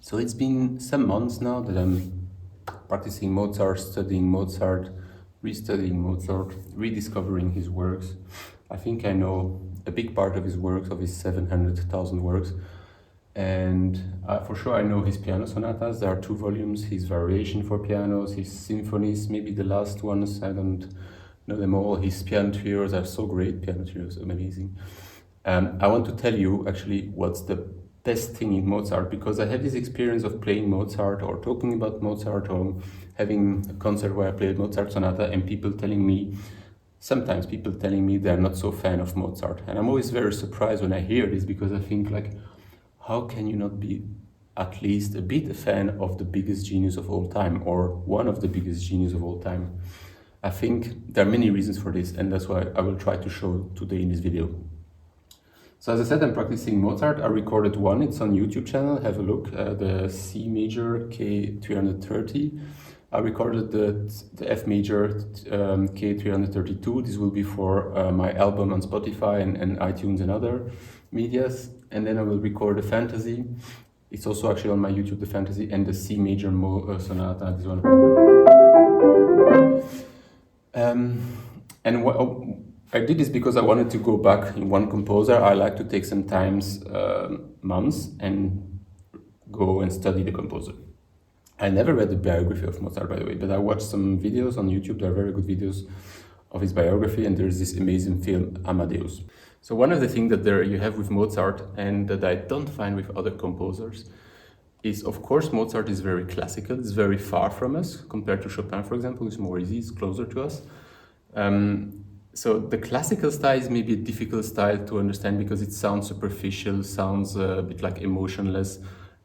So it's been some months now that I'm practicing Mozart, studying Mozart, restudying Mozart, rediscovering his works. I think I know a big part of his works, of his 700,000 works. And for sure, I know his piano sonatas. There are 2 volumes, his variation for pianos, his symphonies, maybe the last ones. I don't know them all. His piano trios are so great, piano trios, amazing. I want to tell you actually what's the best thing in Mozart, because I have this experience of playing Mozart or talking about Mozart or having a concert where I played Mozart sonata and sometimes people telling me they're not so fan of Mozart. And I'm always very surprised when I hear this, because I think like, how can you not be at least a bit a fan of the biggest genius of all time, or one of the biggest genius of all time? I think there are many reasons for this, and that's why I will try to show today in this video. So as I said, I'm practicing Mozart. I recorded one, it's on YouTube channel, have a look, the C major K330. I recorded the F major K332. This will be for my album on Spotify and iTunes and other medias. And then I will record the Fantasy. It's also actually on my YouTube, the Fantasy, and the C major sonata, this one. I did this because I wanted to go back in one composer. I like to take sometimes months and go and study the composer. I never read the biography of Mozart, by the way, but I watched some videos on YouTube. There are very good videos of his biography, and there's this amazing film, Amadeus. So one of the things that you have with Mozart, and that I don't find with other composers, is, of course, Mozart is very classical. It's very far from us compared to Chopin, for example. It's more easy, it's closer to us. So the classical style is maybe a difficult style to understand because it sounds superficial, sounds a bit like emotionless.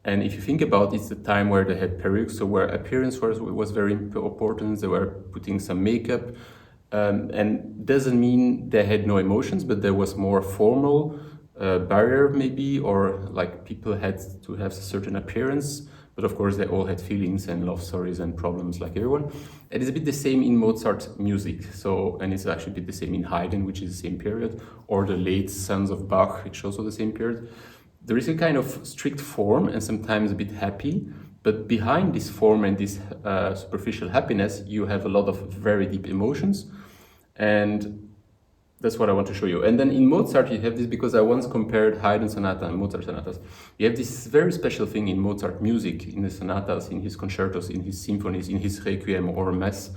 And if you think about it, it's the time where they had perukes, so where appearance was very important. They were putting some makeup, and doesn't mean they had no emotions, but there was more formal barrier maybe, or like people had to have a certain appearance. But of course, they all had feelings and love stories and problems like everyone. It is a bit the same in Mozart music. So, and it's actually a bit the same in Haydn, which is the same period, or the late Sons of Bach, which is also the same period. There is a kind of strict form and sometimes a bit happy, but behind this form and this superficial happiness, you have a lot of very deep emotions. And that's what I want to show you. And then in Mozart, you have this, because I once compared Haydn sonata and Mozart sonatas. You have this very special thing in Mozart music, in the sonatas, in his concertos, in his symphonies, in his requiem or mass,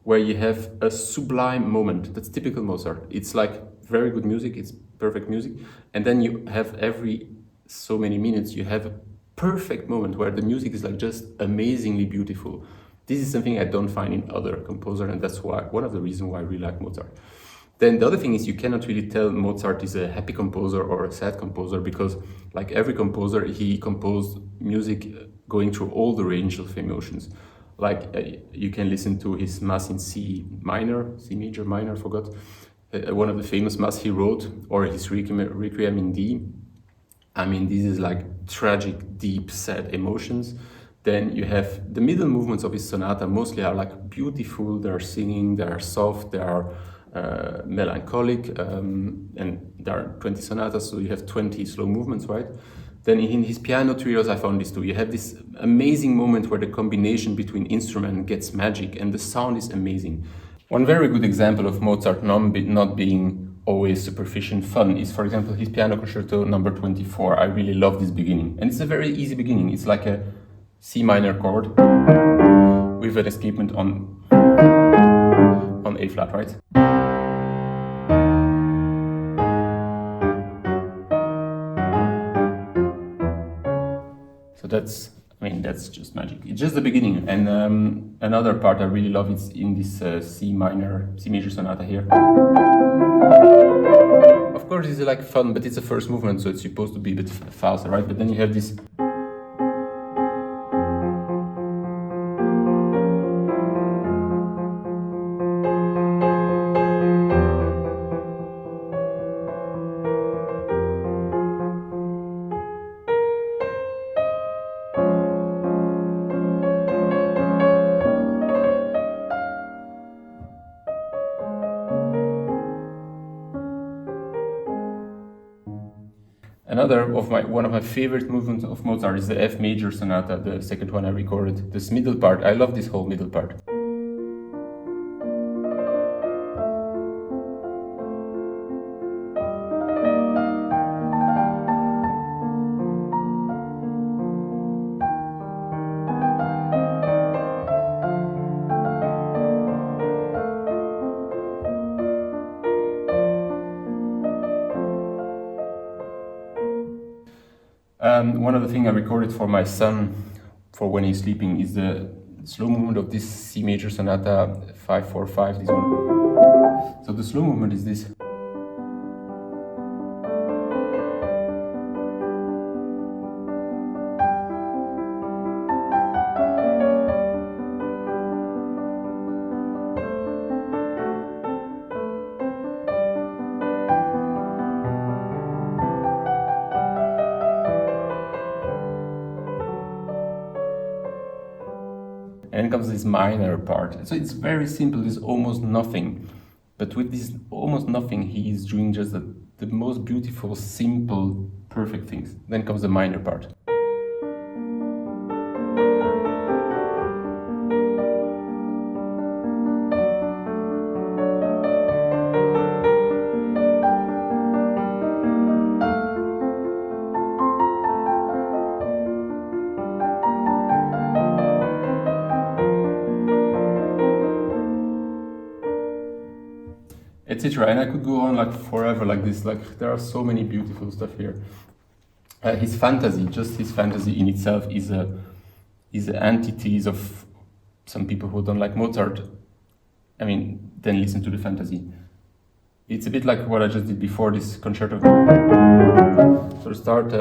where you have a sublime moment. That's typical Mozart. It's like very good music, it's perfect music. And then you have every so many minutes, you have a perfect moment where the music is like just amazingly beautiful. This is something I don't find in other composers, and that's why one of the reasons why I really like Mozart. Then the other thing is, you cannot really tell Mozart is a happy composer or a sad composer, because like every composer, he composed music going through all the range of emotions. Like you can listen to his Mass in C major minor, I forgot. One of the famous Mass he wrote, or his Requiem in D. I mean, this is like tragic, deep, sad emotions. Then you have the middle movements of his sonata, mostly are like beautiful, they are singing, they are soft, they are melancholic, and there are 20 sonatas, so you have 20 slow movements, right? Then in his piano trios, I found this too. You have this amazing moment where the combination between instrument gets magic and the sound is amazing. One very good example of Mozart not being always superficial and fun is, for example, his piano concerto number 24. I really love this beginning. And it's a very easy beginning. It's like a C minor chord with an escapement on A flat, right? So that's just magic. It's just the beginning. And another part I really love is in this C major sonata here. Of course, it's like fun, but it's a first movement, so it's supposed to be a bit faster, right? But then you have this. One of my favorite movements of Mozart is the F major sonata, the second one I recorded. This middle part, I love this whole middle part. One of the things I recorded for my son for when he's sleeping is the slow movement of this C major sonata 545, this one. So the slow movement is this. And then comes this minor part. So it's very simple, it's almost nothing. But with this almost nothing, he is doing just the most beautiful, simple, perfect things. Then comes the minor part. Etc. And I could go on like forever like this. Like there are so many beautiful stuff here. His fantasy, just his fantasy in itself, is an antithesis of some people who don't like Mozart. I mean, then listen to the fantasy. It's a bit like what I just did before this concerto. So start.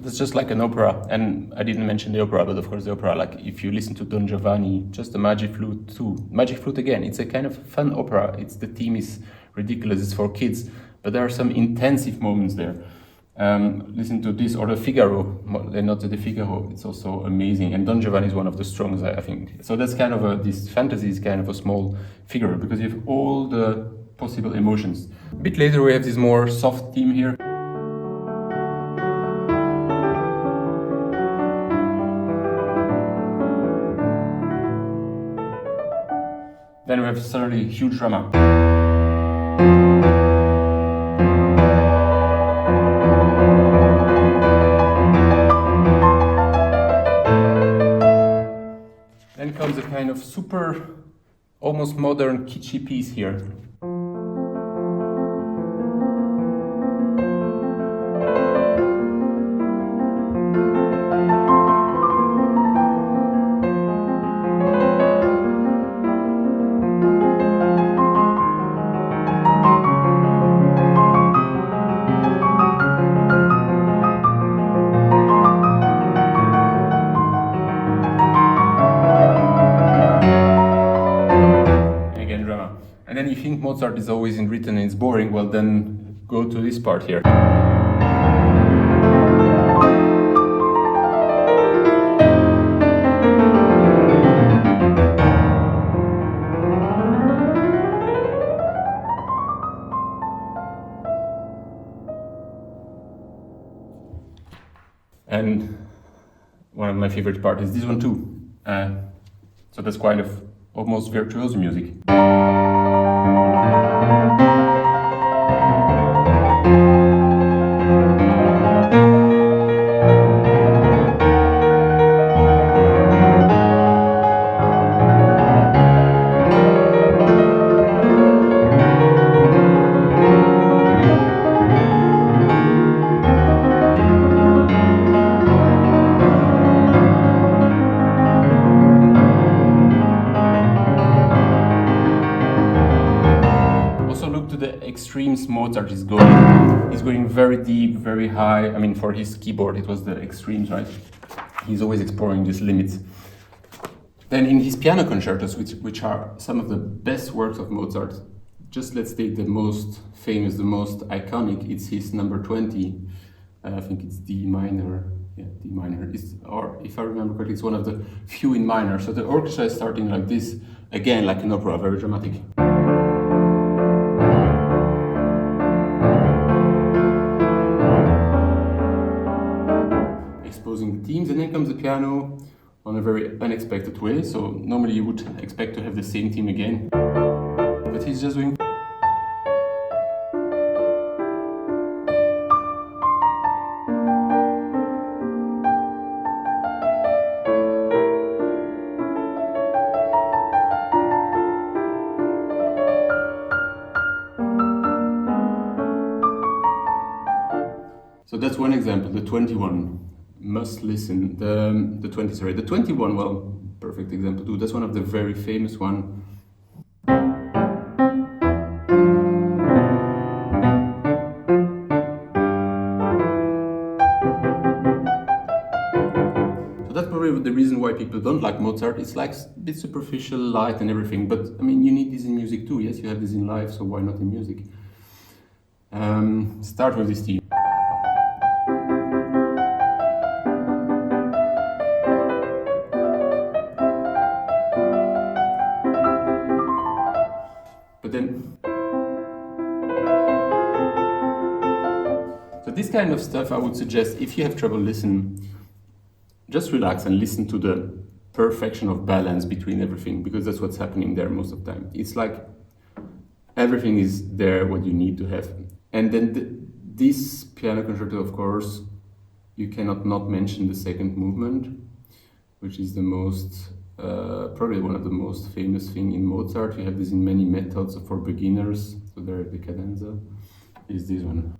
It's just like an opera, and I didn't mention the opera, but of course the opera, like if you listen to Don Giovanni, just the Magic Flute too. Magic Flute again, it's a kind of fun opera. The theme is ridiculous, it's for kids, but there are some intensive moments there. Listen to this, or the Figaro, not the Figaro, it's also amazing, and Don Giovanni is one of the strongest, I think. So that's kind of this fantasy is kind of a small Figaro, because you have all the possible emotions. A bit later we have this more soft theme here. Then we have suddenly huge drama. Then comes a kind of super, almost modern, kitschy piece here. And then you think Mozart is always in written and it's boring, well then go to this part here. And one of my favorite parts is this one too. So that's kind of almost virtuoso music. extremes Mozart is going. He's going very deep, very high. I mean, for his keyboard, it was the extremes, right? He's always exploring these limits. Then in his piano concertos, which are some of the best works of Mozart, just let's take the most famous, the most iconic, it's his number 20. I think it's D minor. Yeah, D minor. Or if I remember correctly, it's one of the few in minor. So the orchestra is starting like this, again, like an opera, very dramatic. Exposing the themes, and then comes the piano on a very unexpected way. So normally you would expect to have the same theme again, but he's just doing. So that's one example, the 21. Must listen. The 20, sorry. The 21, well, perfect example too. That's one of the very famous one. So that's probably the reason why people don't like Mozart. It's like a bit superficial, light and everything. But I mean, you need this in music too. Yes, you have this in life, so why not in music? Start with this theme. But then, so this kind of stuff I would suggest, if you have trouble listening, just relax and listen to the perfection of balance between everything, because that's what's happening there most of the time. It's like everything is there what you need to have. And then this piano concerto, of course, you cannot not mention the second movement, which is the most probably one of the most famous thing in Mozart. You have this in many methods for beginners. So there, the cadenza is this one.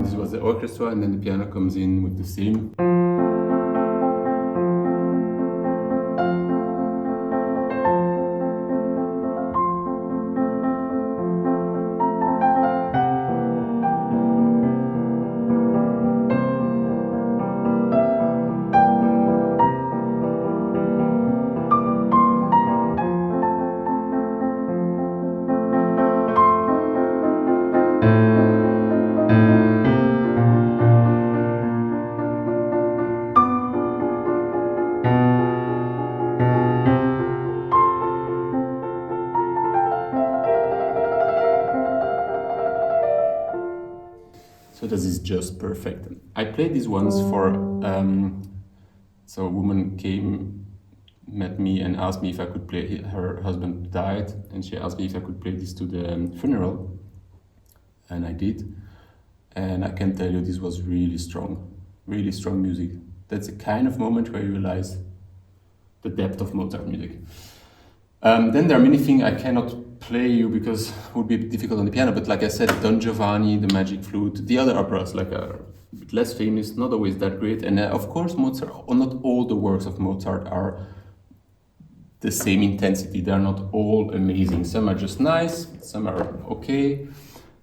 This was the orchestra, and then the piano comes in with the same. So this is just perfect. I played these ones for, so a woman came, met me and asked me if I could play, her husband died, and she asked me if I could play this to the funeral, and I did. And I can tell you this was really strong music. That's a kind of moment where you realize the depth of Mozart music. Then there are many things I cannot play you because it would be difficult on the piano, but like I said, Don Giovanni, the Magic Flute, the other operas like are a bit less famous, not always that great, and of course Mozart, or not all the works of Mozart are the same intensity. They are not all amazing. Some are just nice, some are okay.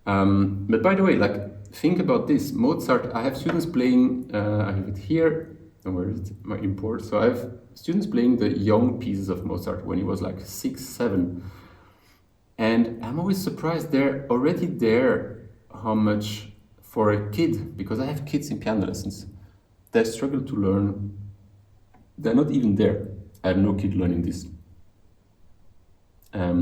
But by the way, like think about this, Mozart, I have students playing, I have it here, where is it? My import. So I have students playing the young pieces of Mozart when he was like 6, 7. And I'm always surprised they're already there how much for a kid, because I have kids in piano lessons, they struggle to learn. They're not even there. I have no kid learning this. I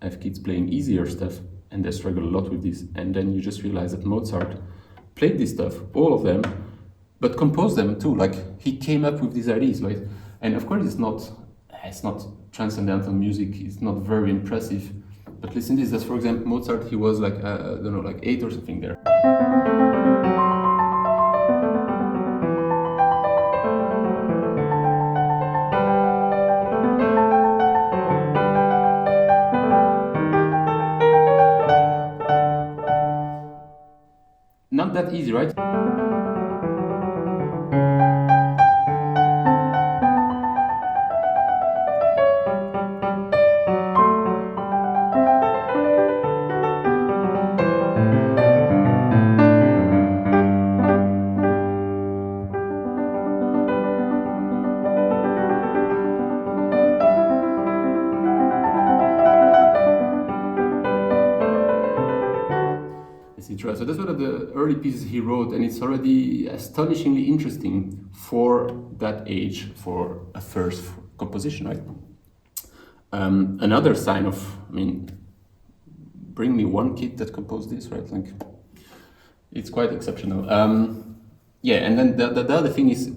have kids playing easier stuff and they struggle a lot with this. And then you just realize that Mozart played this stuff, all of them, but composed them too. Like he came up with these ideas, right? And of course it's not transcendental music, it's not very impressive. But listen to this, that's for example Mozart, he was like, I don't know, like 8 or something there. Not that easy. easy, right? So that's one of the early pieces he wrote, and it's already astonishingly interesting for that age, for a first composition, right? Another sign of, I mean, bring me one kid that composed this, right? Like, it's quite exceptional. Yeah, and then the other thing is,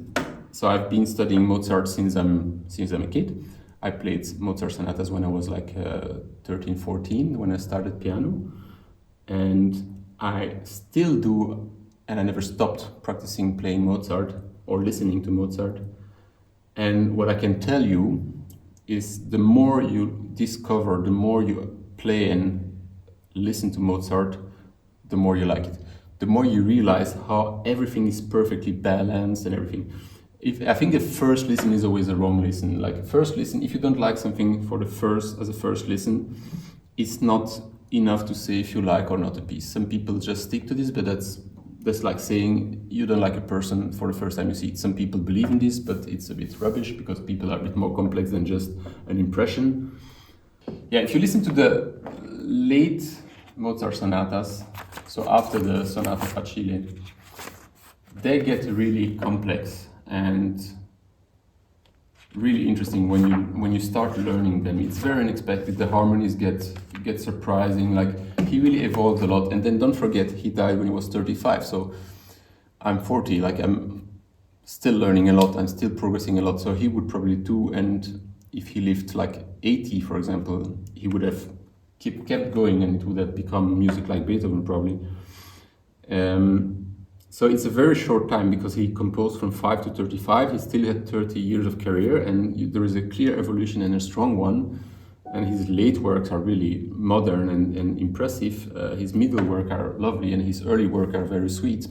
so I've been studying Mozart since I'm a kid. I played Mozart sonatas when I was like 13, 14, when I started piano. And I still do, and I never stopped practicing playing Mozart or listening to Mozart. And what I can tell you is the more you discover, the more you play and listen to Mozart, the more you like it. The more you realize how everything is perfectly balanced and everything. I think the first listen is always a wrong listen. Like first listen, if you don't like something as a first listen, it's not enough to say if you like or not a piece. Some people just stick to this, but that's like saying you don't like a person for the first time you see it. Some people believe in this, but it's a bit rubbish because people are a bit more complex than just an impression. Yeah, if you listen to the late Mozart sonatas, so after the Sonata Facile, they get really complex and really interesting when you start learning them. It's very unexpected. The harmonies get surprising. Like he really evolved a lot. And then don't forget, he died when he was 35. So I'm 40. Like I'm still learning a lot. I'm still progressing a lot. So he would probably too. And if he lived like 80, for example, he would have kept going, and it would have become music like Beethoven probably. So it's a very short time because he composed from 5 to 35. He still had 30 years of career, and there is a clear evolution and a strong one. And his late works are really modern and impressive. His middle work are lovely, and his early work are very sweet.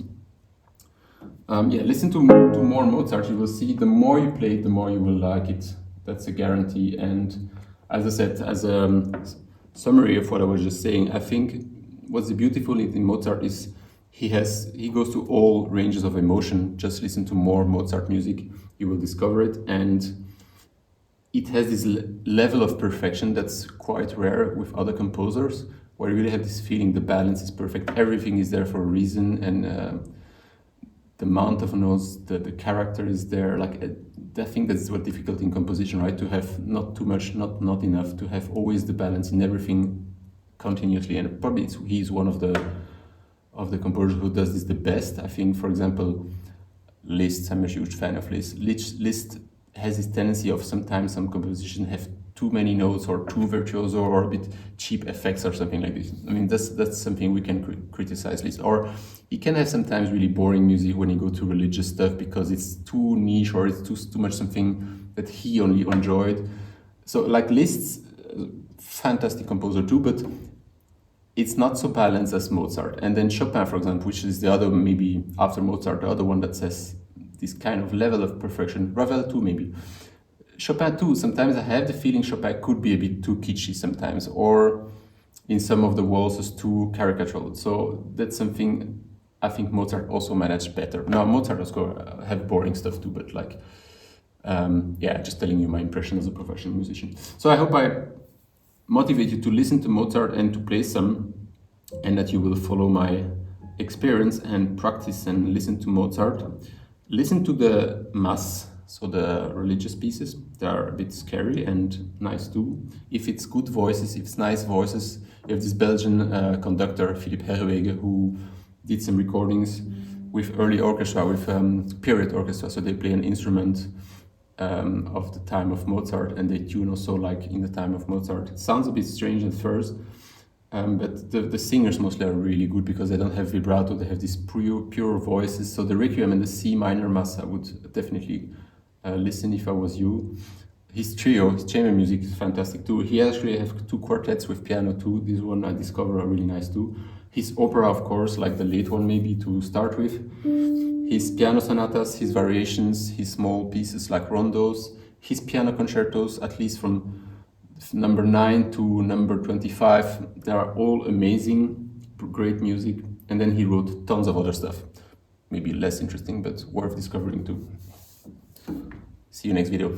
Yeah, listen to more Mozart. You will see the more you play it, the more you will like it. That's a guarantee. And as I said, as a summary of what I was just saying, I think what's beautiful in Mozart is he goes to all ranges of emotion. Just listen to more Mozart music, you will discover it, and it has this level of perfection that's quite rare with other composers, where you really have this feeling the balance is perfect, everything is there for a reason, and the amount of notes, the character is there. Like I think that's what's difficult in composition, right? To have not too much, not enough, to have always the balance in everything continuously, and probably he's one of the composers who does this the best. I think, for example, Liszt, I'm a huge fan of Liszt. Liszt has this tendency of sometimes some compositions have too many notes or too virtuoso or a bit cheap effects or something like this. I mean, that's something we can criticize Liszt. Or he can have sometimes really boring music when you go to religious stuff because it's too niche or it's too much something that he only enjoyed. So like Liszt, fantastic composer too, but it's not so balanced as Mozart. And then Chopin, for example, which is the other, maybe after Mozart, the other one that says this kind of level of perfection. Ravel too, maybe. Chopin too, sometimes I have the feeling Chopin could be a bit too kitschy sometimes, or in some of the waltzes too caricatural. So that's something I think Mozart also managed better. Now, Mozart also have boring stuff too, but like, yeah, just telling you my impression as a professional musician. So I hope I motivate you to listen to Mozart and to play some, and that you will follow my experience and practice and listen to Mozart. Listen to the Mass, so the religious pieces. They are a bit scary and nice too. If it's good voices, if it's nice voices, you have this Belgian conductor, Philippe Herwege, who did some recordings with early orchestra, with period orchestra, so they play an instrument of the time of Mozart, and they tune also like in the time of Mozart. It sounds a bit strange at first, but the singers mostly are really good because they don't have vibrato, they have these pure voices. So the Requiem and the C minor Mass I would definitely listen if I was you. His trio, his chamber music is fantastic too. He actually has 2 quartets with piano too. This one I discovered are really nice too. His opera, of course, like the late one maybe to start with. His piano sonatas, his variations, his small pieces like rondos, his piano concertos, at least from number 9 to number 25, they are all amazing, great music. And then he wrote tons of other stuff. Maybe less interesting, but worth discovering too. See you next video.